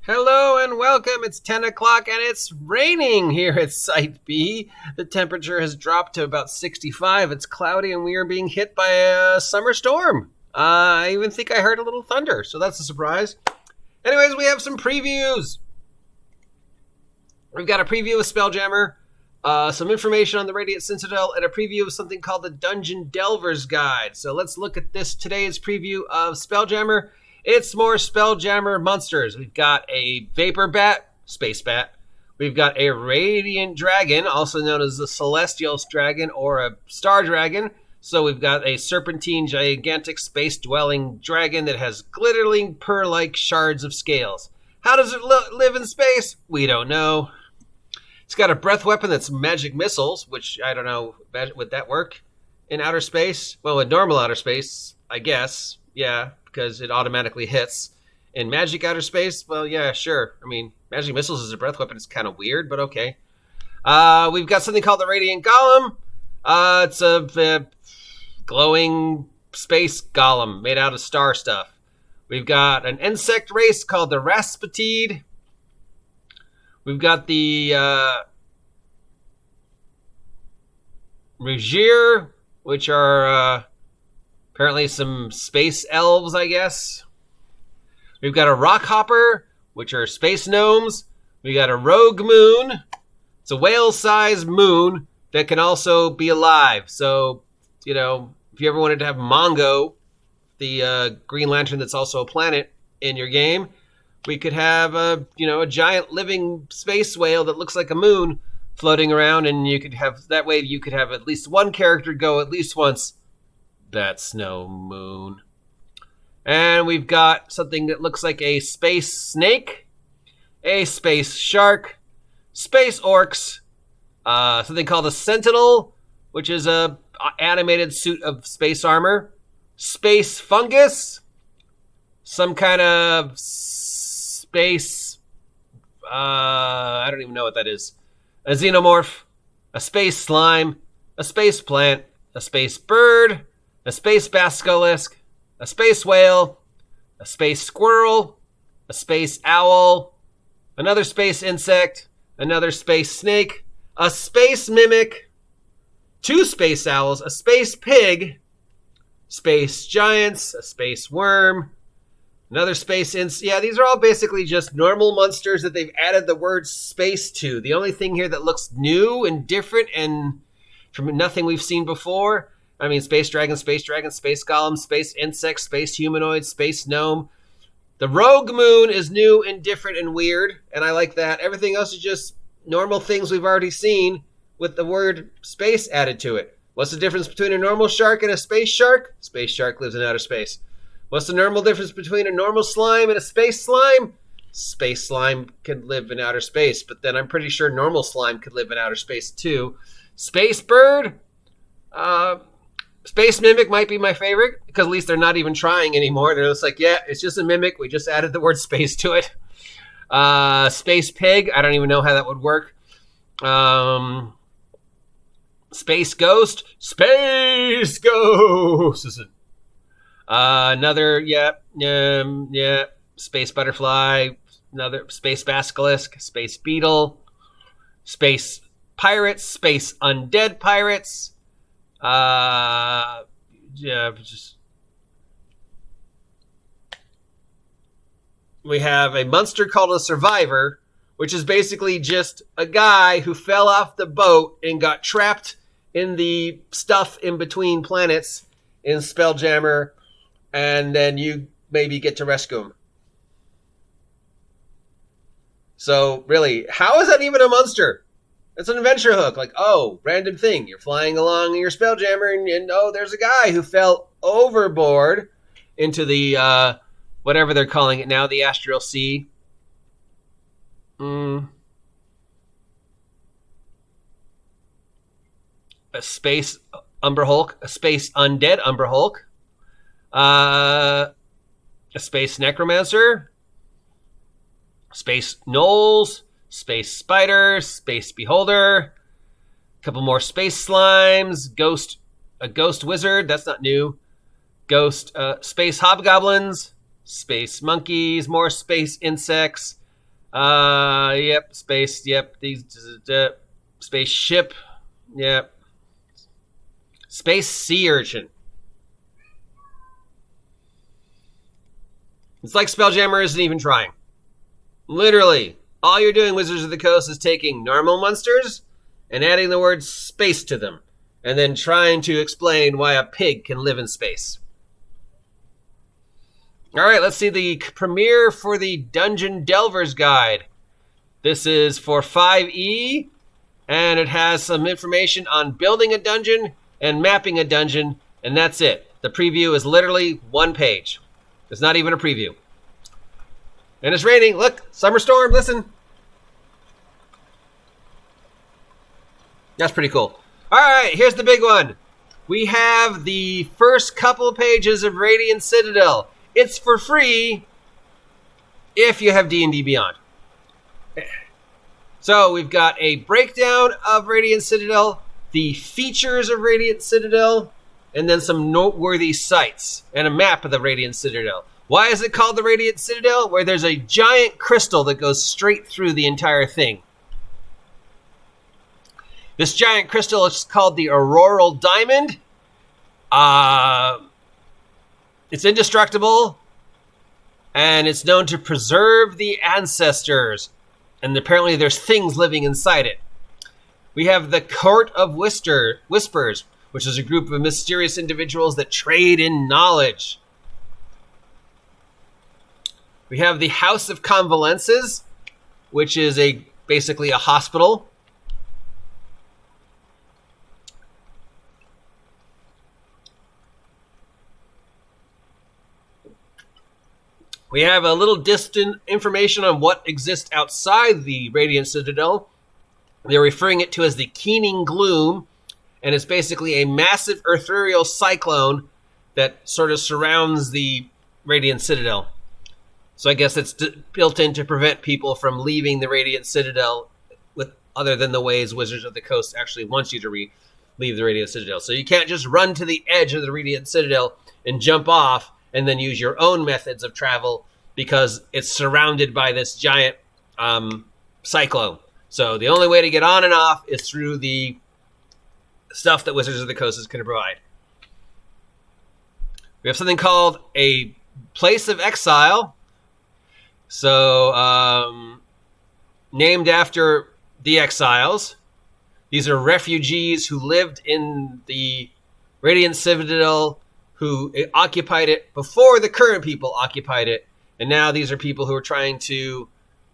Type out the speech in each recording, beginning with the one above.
Hello and welcome. It's 10 o'clock and it's raining here at Site B. The temperature has dropped to about 65. It's cloudy and we are being hit by a summer storm. I even think I heard a little thunder, so that's a surprise. Anyways, we have some previews. We've got a preview of Spelljammer, some information on the Radiant Citadel, and a preview of something called the Dungeon Delver's Guide. So let's look at today's preview of Spelljammer. It's more Spelljammer monsters. We've got a Vapor Bat, Space Bat. We've got a Radiant Dragon, also known as the Celestial Dragon or a Star Dragon. So we've got a serpentine, gigantic, space-dwelling dragon that has glittering, pearl-like shards of scales. How does it live in space? We don't know. It's got a breath weapon that's magic missiles, which, I don't know, would that work in outer space? Well, in normal outer space, I guess, yeah, because it automatically hits. In magic outer space, well, yeah, sure. I mean, magic missiles as a breath weapon is kind of weird, but okay. We've got something called the Radiant Golem. It's a glowing space golem made out of star stuff. We've got an insect race called the Raspatide. We've got the Regier, which are apparently some space elves, I guess. We've got a rock hopper, which are space gnomes. We got a rogue moon. It's a whale-sized moon that can also be alive. So, you know, if you ever wanted to have Mongo, the Green Lantern that's also a planet, in your game, we could have a giant living space whale that looks like a moon floating around, and you could have that way. You could have at least one character go at least once. That's no moon. And we've got something that looks like a space snake, a space shark, space orcs, something called a sentinel, which is a animated suit of space armor, space fungus, some kind of space, I don't even know what that is, a xenomorph, a space slime, a space plant, a space bird, a space basilisk, a space whale, a space squirrel, a space owl, another space insect, another space snake, a space mimic, two space owls, a space pig, space giants, a space worm, another space yeah, these are all basically just normal monsters that they've added the word space to. The only thing here that looks new and different and from nothing we've seen before, I mean, space dragon, space golem, space insect, space humanoid, space gnome. The rogue moon is new and different and weird, and I like that. Everything else is just normal things we've already seen with the word space added to it. What's the difference between a normal shark and a space shark? Space shark lives in outer space. What's the normal difference between a normal slime and a space slime? Space slime can live in outer space, but then I'm pretty sure normal slime could live in outer space too. Space bird? Space mimic might be my favorite, because at least they're not even trying anymore. They're just like, yeah, it's just a mimic. We just added the word space to it. Space pig? I don't even know how that would work. Space ghost? Space ghost! Another, space butterfly, another space basilisk, space beetle, space pirates, space undead pirates, we have a monster called a survivor, which is basically just a guy who fell off the boat and got trapped in the stuff in between planets in Spelljammer, and then you maybe get to rescue him. So, really, how is that even a monster? It's an adventure hook. Like, oh, random thing. You're flying along in your Spelljammer, and oh, there's a guy who fell overboard into the, whatever they're calling it now, the Astral Sea. A space Umber Hulk, a space undead Umber Hulk, a space necromancer, space gnolls, space spider, space beholder, a couple more space slimes, a ghost wizard, that's not new, space hobgoblins, space monkeys, more space insects, Yep. Space. Yep. Spaceship. Yep. Space sea urchin. It's like Spelljammer isn't even trying. Literally, all you're doing, Wizards of the Coast, is taking normal monsters and adding the word space to them, and then trying to explain why a pig can live in space. All right, let's see the premiere for the Dungeon Delver's Guide. This is for 5e, and it has some information on building a dungeon and mapping a dungeon, and that's it. The preview is literally one page. It's not even a preview. And it's raining. Look, summer storm, listen. That's pretty cool. All right, here's the big one. We have the first couple pages of Radiant Citadel. It's for free if you have D&D Beyond. So we've got a breakdown of Radiant Citadel, the features of Radiant Citadel, and then some noteworthy sites and a map of the Radiant Citadel. Why is it called the Radiant Citadel? Where there's a giant crystal that goes straight through the entire thing. This giant crystal is called the Auroral Diamond. It's indestructible, and it's known to preserve the ancestors. And apparently there's things living inside it. We have the Court of Whispers, which is a group of mysterious individuals that trade in knowledge. We have the House of Convalences, which is basically a hospital. We have a little distant information on what exists outside the Radiant Citadel. They're referring it to as the Keening Gloom, and it's basically a massive ethereal cyclone that sort of surrounds the Radiant Citadel. So I guess it's built in to prevent people from leaving the Radiant Citadel other than the ways Wizards of the Coast actually wants you to leave the Radiant Citadel. So you can't just run to the edge of the Radiant Citadel and jump off and then use your own methods of travel because it's surrounded by this giant cyclone. So the only way to get on and off is through the stuff that Wizards of the Coast is going to provide. We have something called a Place of Exile. So, named after the exiles. These are refugees who lived in the Radiant Citadel, who occupied it before the current people occupied it. And now these are people who are trying to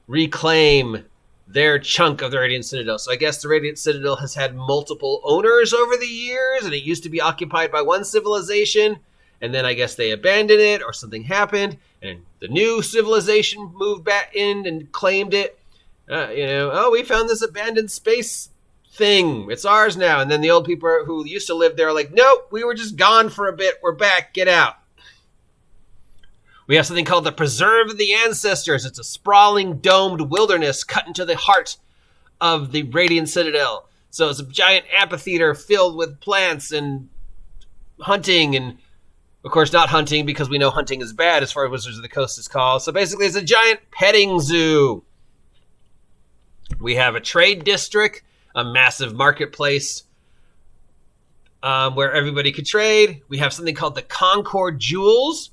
reclaim their chunk of the Radiant Citadel. So I guess the Radiant Citadel has had multiple owners over the years, and it used to be occupied by one civilization, and then I guess they abandoned it or something happened, and the new civilization moved back in and claimed it. We found this abandoned space thing. It's ours now. And then the old people who used to live there are like, nope, we were just gone for a bit. We're back. Get out. We have something called the Preserve of the Ancestors. It's a sprawling, domed wilderness cut into the heart of the Radiant Citadel. So it's a giant amphitheater filled with plants and hunting, and of course not hunting because we know hunting is bad as far as Wizards of the Coast is called. So basically it's a giant petting zoo. We have a trade district, a massive marketplace where everybody could trade. We have something called the Concord Jewels.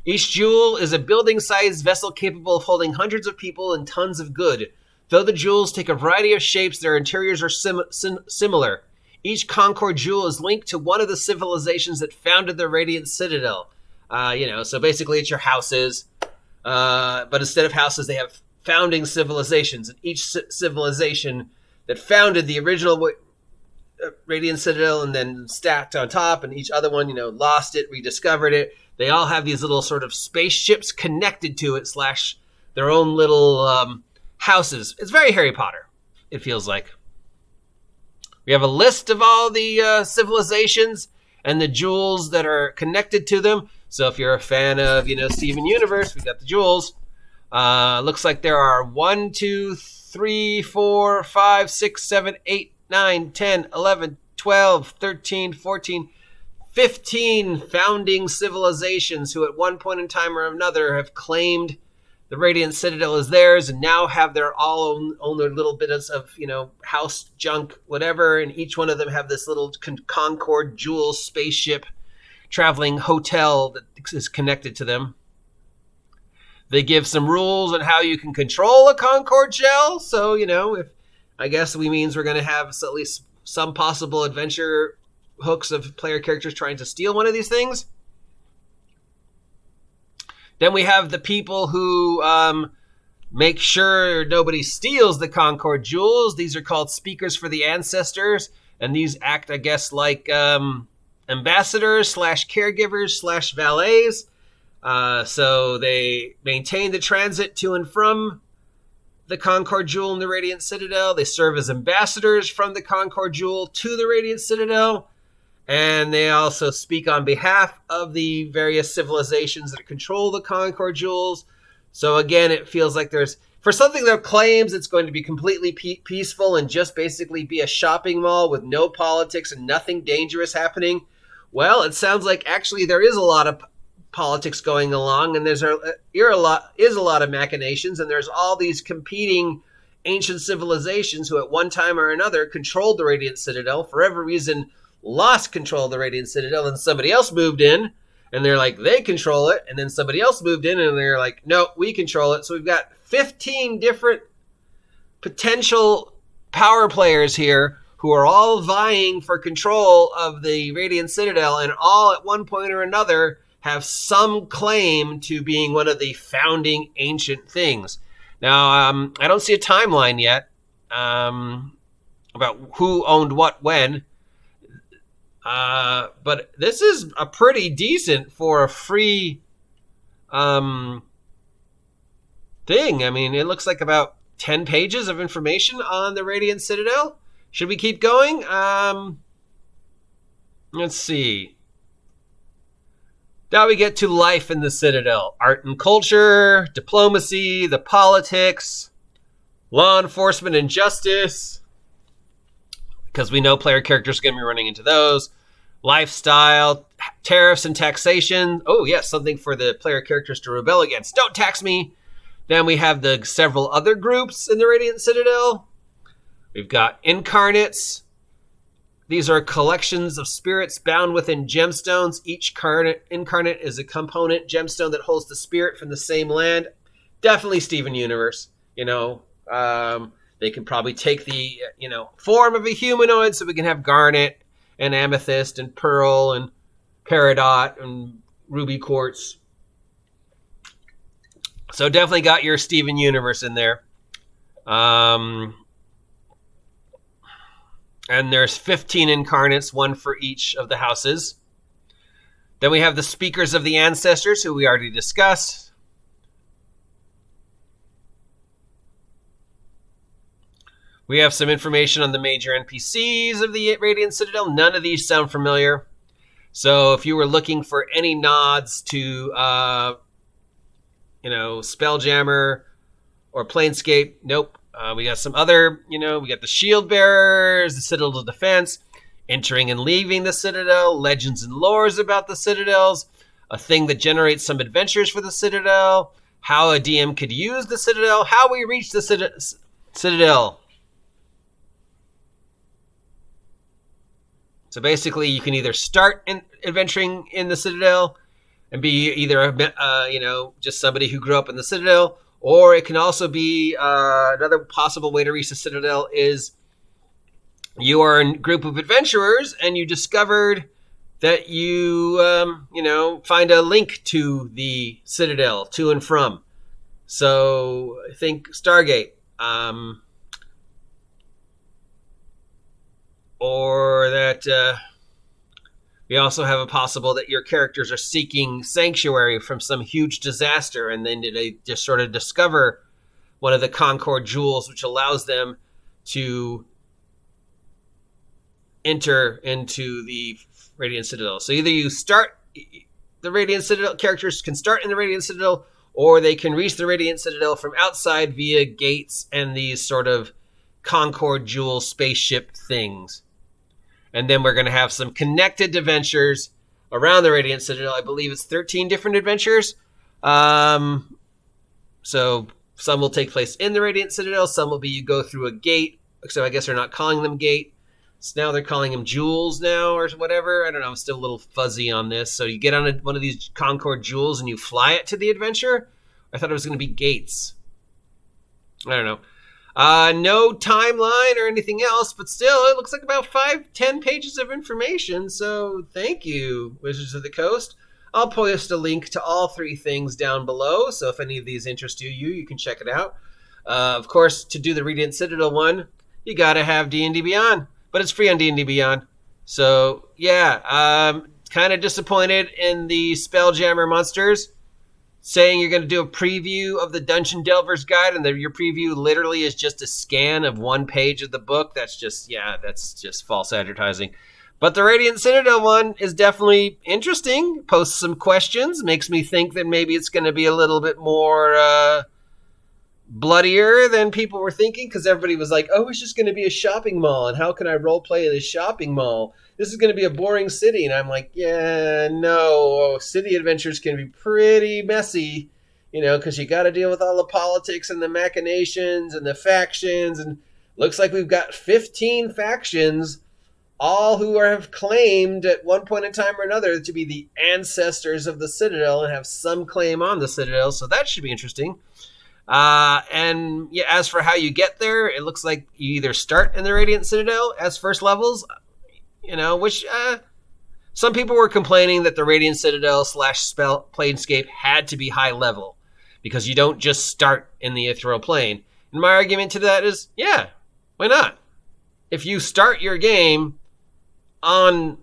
Each jewel is a building-sized vessel capable of holding hundreds of people and tons of good. Though the jewels take a variety of shapes, their interiors are similar. Each Concord jewel is linked to one of the civilizations that founded the Radiant Citadel. So basically it's your houses. But instead of houses, they have founding civilizations. And each civilization that founded the original Radiant Citadel and then stacked on top, and each other one, lost it, rediscovered it. They all have these little sort of spaceships connected to it / their own little houses. It's very Harry Potter, it feels like. We have a list of all the civilizations and the jewels that are connected to them. So if you're a fan of, Steven Universe, we got the jewels. Looks like there are 1, 2, 3, 4, 5, 6, 7, 8, 9, 10, 11, 12, 13, 14, 15 founding civilizations who at one point in time or another have claimed the Radiant Citadel is theirs and now have their own their little bits of, house junk, whatever. And each one of them have this little Concord Jewel spaceship traveling hotel that is connected to them. They give some rules on how you can control a Concord shell. So, if I guess we means we're going to have at least some possible adventure hooks of player characters trying to steal one of these things. Then we have the people who make sure nobody steals the Concord jewels. These are called speakers for the ancestors. And these act, I guess, like ambassadors / caregivers / valets. So they maintain the transit to and from the Concord Jewel and the Radiant Citadel. They serve as ambassadors from the Concord Jewel to the Radiant Citadel. And they also speak on behalf of the various civilizations that control the Concord Jewels. So again, it feels like for something that claims it's going to be completely peaceful and just basically be a shopping mall with no politics and nothing dangerous happening. Well, it sounds like actually there is a lot of politics going along, and there's a lot of machinations, and there's all these competing ancient civilizations who at one time or another controlled the Radiant Citadel, for every reason lost control of the Radiant Citadel, and somebody else moved in, and they're like, they control it, and then somebody else moved in, and they're like, no, we control it. So we've got 15 different potential power players here who are all vying for control of the Radiant Citadel, and all at one point or another have some claim to being one of the founding ancient things. Now, I don't see a timeline yet about who owned what when, but this is a pretty decent for a free thing. I mean, it looks like about 10 pages of information on the Radiant Citadel. Should we keep going? Let's see. Now we get to life in the Citadel. Art and culture, diplomacy, the politics, law enforcement and justice, because we know player characters are going to be running into those. Lifestyle, tariffs and taxation. Oh, yes, something for the player characters to rebel against. Don't tax me. Then we have the several other groups in the Radiant Citadel. We've got incarnates. These are collections of spirits bound within gemstones. Each incarnate is a component gemstone that holds the spirit from the same land. Definitely Steven Universe. They can probably take the, form of a humanoid, so we can have garnet and amethyst and pearl and peridot and ruby quartz. So definitely got your Steven Universe in there. And there's 15 incarnates, one for each of the houses. Then we have the speakers of the ancestors, who we already discussed. We have some information on the major NPCs of the Radiant Citadel. None of these sound familiar. So if you were looking for any nods to, Spelljammer or Planescape, nope. We got some other, we got the shield bearers, the Citadel defense, entering and leaving the Citadel, legends and lores about the Citadels, a thing that generates some adventures for the Citadel, how a DM could use the Citadel, how we reach the Citadel. So basically, you can either start adventuring in the Citadel and be either, just somebody who grew up in the Citadel, or it can also be another possible way to reach the Citadel is you are a group of adventurers and you discovered that you, find a link to the Citadel to and from. So I think Stargate. Or that we also have a possible that your characters are seeking sanctuary from some huge disaster, and then they just sort of discover one of the Concord jewels, which allows them to enter into the Radiant Citadel. So either you start the Radiant Citadel, characters can start in the Radiant Citadel, or they can reach the Radiant Citadel from outside via gates and these sort of Concord jewel spaceship things. And then we're going to have some connected adventures around the Radiant Citadel. I believe it's 13 different adventures. So some will take place in the Radiant Citadel. Some will be you go through a gate. So I guess they're not calling them gate. So now they're calling them jewels now or whatever. I don't know. I'm still a little fuzzy on this. So you get on one of these Concord jewels and you fly it to the adventure. I thought it was going to be gates. I don't know. No timeline or anything else, but still, it looks like about 5-10 pages of information. So thank you, Wizards of the Coast. I'll post a link to all 3 things down below. So if any of these interest you can check it out. Of course, to do the Radiant Citadel one, you got to have D&D Beyond. But it's free on D&D Beyond. So, yeah, kind of disappointed in the Spelljammer monsters saying you're going to do a preview of the Dungeon Delver's Guide, and your preview literally is just a scan of one page of the book. That's just false advertising. But the Radiant Citadel one is definitely interesting. Posts some questions. Makes me think that maybe it's going to be a little bit more bloodier than people were thinking, because everybody was like, oh, it's just going to be a shopping mall, and how can I role play in a shopping mall? This is going to be a boring city. And I'm like, yeah, no, city adventures can be pretty messy, because you got to deal with all the politics and the machinations and the factions, and looks like we've got 15 factions, all who have claimed at one point in time or another to be the ancestors of the Citadel and have some claim on the Citadel, so that should be interesting. And yeah, as for how you get there, it looks like you either start in the Radiant Citadel as first levels, which some people were complaining that the Radiant Citadel / Planescape had to be high level because you don't just start in the ethereal plane. And my argument to that is, yeah, why not? If you start your game on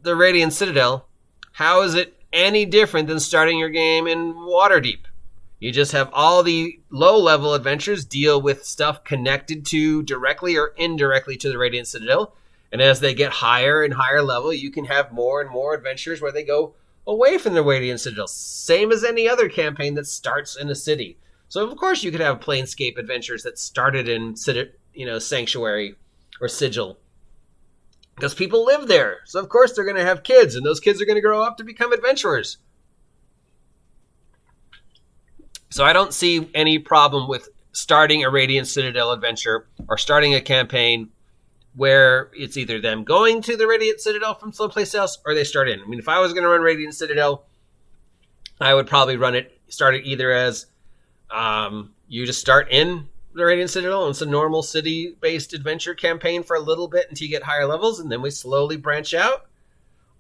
the Radiant Citadel, how is it any different than starting your game in Waterdeep? You just have all the low-level adventures deal with stuff connected to directly or indirectly to the Radiant Citadel. And as they get higher and higher level, you can have more and more adventures where they go away from the Radiant Citadel. Same as any other campaign that starts in a city. So, of course, you could have Planescape adventures that started in, Sanctuary or Sigil. Because people live there. So, of course, they're going to have kids. And those kids are going to grow up to become adventurers. So I don't see any problem with starting a Radiant Citadel adventure or starting a campaign where it's either them going to the Radiant Citadel from someplace else or they start in. I mean, if I was going to run Radiant Citadel, I would probably start it either as you just start in the Radiant Citadel and it's a normal city-based adventure campaign for a little bit until you get higher levels, and then we slowly branch out.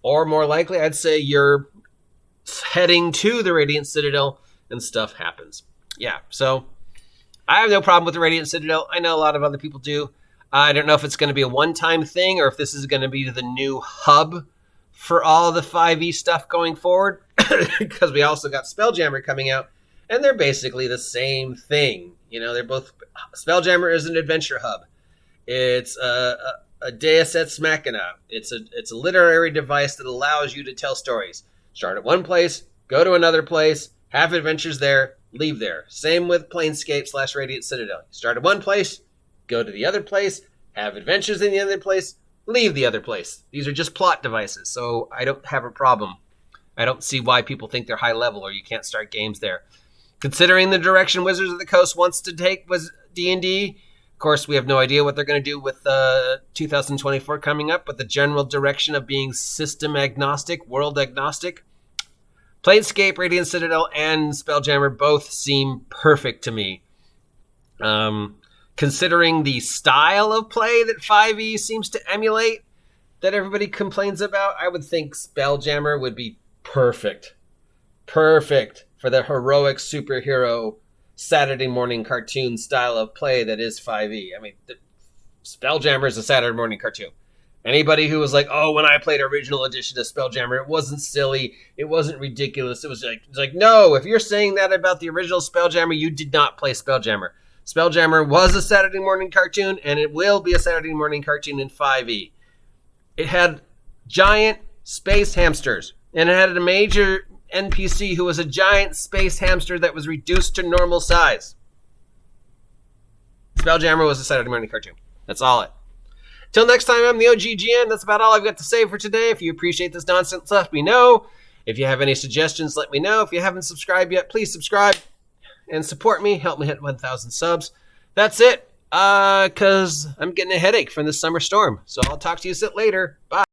Or more likely, I'd say you're heading to the Radiant Citadel and stuff happens. Yeah, so I have no problem with the Radiant Citadel. I know a lot of other people do. I don't know if it's going to be a one-time thing or if this is going to be the new hub for all the 5e stuff going forward, because we also got Spelljammer coming out, and they're basically the same thing. They're both... Spelljammer is an adventure hub. It's a Deus Ex Machina. It's a literary device that allows you to tell stories. Start at one place, go to another place, have adventures there, leave there. Same with Planescape / Radiant Citadel. Start at one place, go to the other place, have adventures in the other place, leave the other place. These are just plot devices, so I don't have a problem. I don't see why people think they're high level or you can't start games there. Considering the direction Wizards of the Coast wants to take was D&D, of course, we have no idea what they're going to do with 2024 coming up, but the general direction of being system agnostic, world agnostic, Planescape, Radiant Citadel, and Spelljammer both seem perfect to me. Considering the style of play that 5e seems to emulate, that everybody complains about, I would think Spelljammer would be perfect. Perfect for the heroic superhero Saturday morning cartoon style of play that is 5e. I mean, Spelljammer is a Saturday morning cartoon. Anybody who was like, oh, when I played original edition of Spelljammer, it wasn't silly, it wasn't ridiculous. It was like, no, if you're saying that about the original Spelljammer, you did not play Spelljammer. Spelljammer was a Saturday morning cartoon, and it will be a Saturday morning cartoon in 5e. It had giant space hamsters, and it had a major NPC who was a giant space hamster that was reduced to normal size. Spelljammer was a Saturday morning cartoon. That's all it. Till next time, I'm the OGGN. That's about all I've got to say for today. If you appreciate this nonsense, let me know. If you have any suggestions, let me know. If you haven't subscribed yet, please subscribe and support me. Help me hit 1,000 subs. That's it, because I'm getting a headache from this summer storm. So I'll talk to you later. Bye.